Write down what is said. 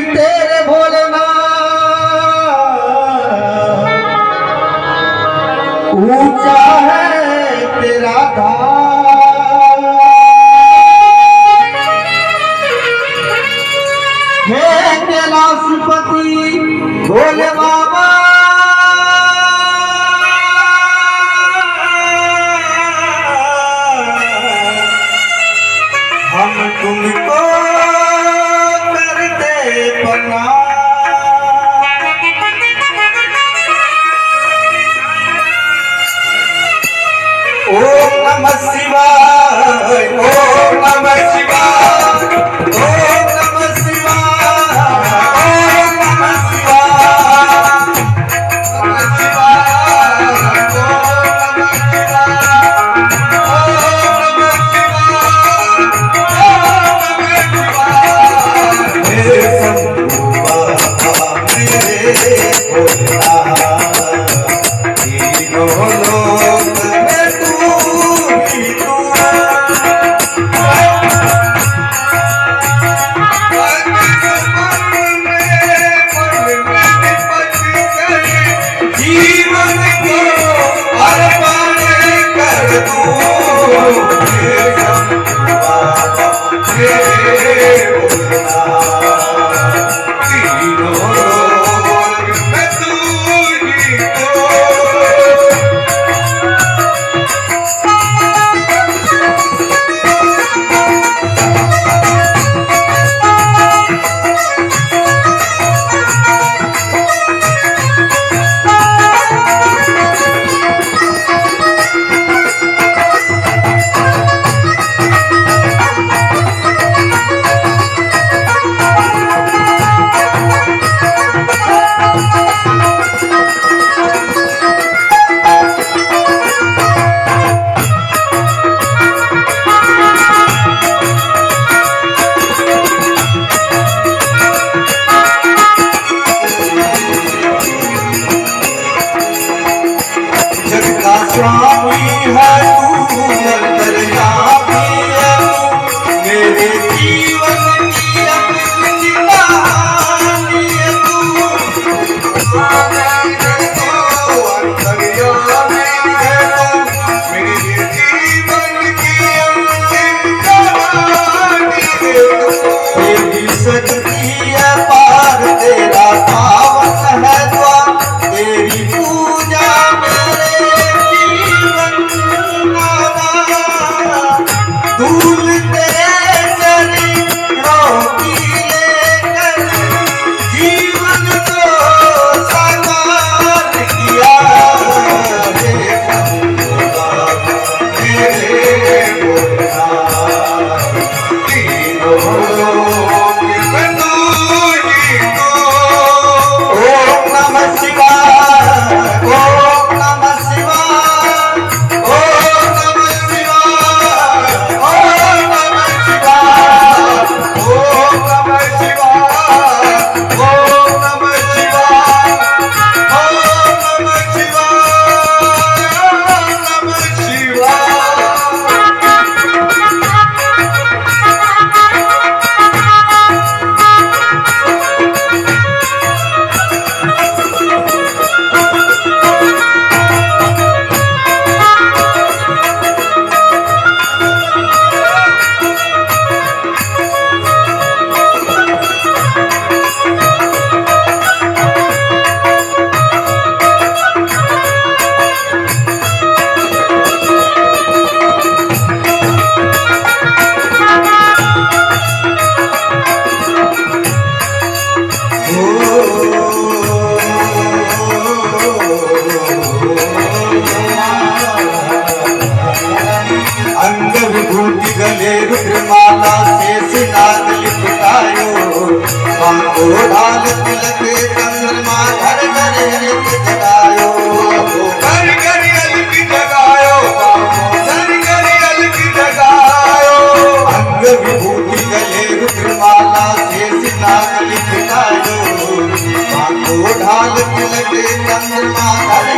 तेरे भोलेनाथ, ऊंचा है तेरा धाम। हे कैलाशपति भोले बाबा, हम तुमको करते प्रणाम। ओम नमः शिवाय, ओम नमः शिवाय, ओम नमः शिवाय, ओम नमः शिवाय, नमः शिवाय, ओम नमः शिवाय, ओम नमः शिवाय, ओम नमः शिवाय। हे शंभु बाबा मेरे भोलेनाथ, तीनों लोक में तू ही तू। जीवन को अर्पण कर दूं। हे शंभु बाबा मेरे भोलेनाथ, तीनों लोक में तू ही तू। जग का स्वामी है तू, अंतर्यामी है तू, मेरे जीवन की अमृत कहानी है तू। स्वामी है तू, अंतर्यामी है तू, मेरे जीवन की अमृत कहानी है तू। तेरी शक्ति है पार, तेरा पावन है द्वार, तेरी पूजा धूल तेरे चरणों की लेकर जीवन को साकार किया। हे शंभु बाबा मेरे भोलेनाथ, तीनों लोक में तू ही तू। ओम नमः शिवाय, ओम नमः शिवाय, ओम नमः शिवाय, ओम नमः शिवाय, ओम नमः शिवाय, ओम नमः शिवाय, ओम नमः शिवाय, ओम अंग विभूति गले रुद्रमाला शेष नाग लिपटायो, बांको ढाल तिलक चंद्रमा घर घर अलग जगायो। घर घर अलग जगायो, घर घर अलग जगायो। अंग विभूति गले रुद्रमाला शेष नाग लिपटायो, बांको ढाल तिलक चंद्रमा घर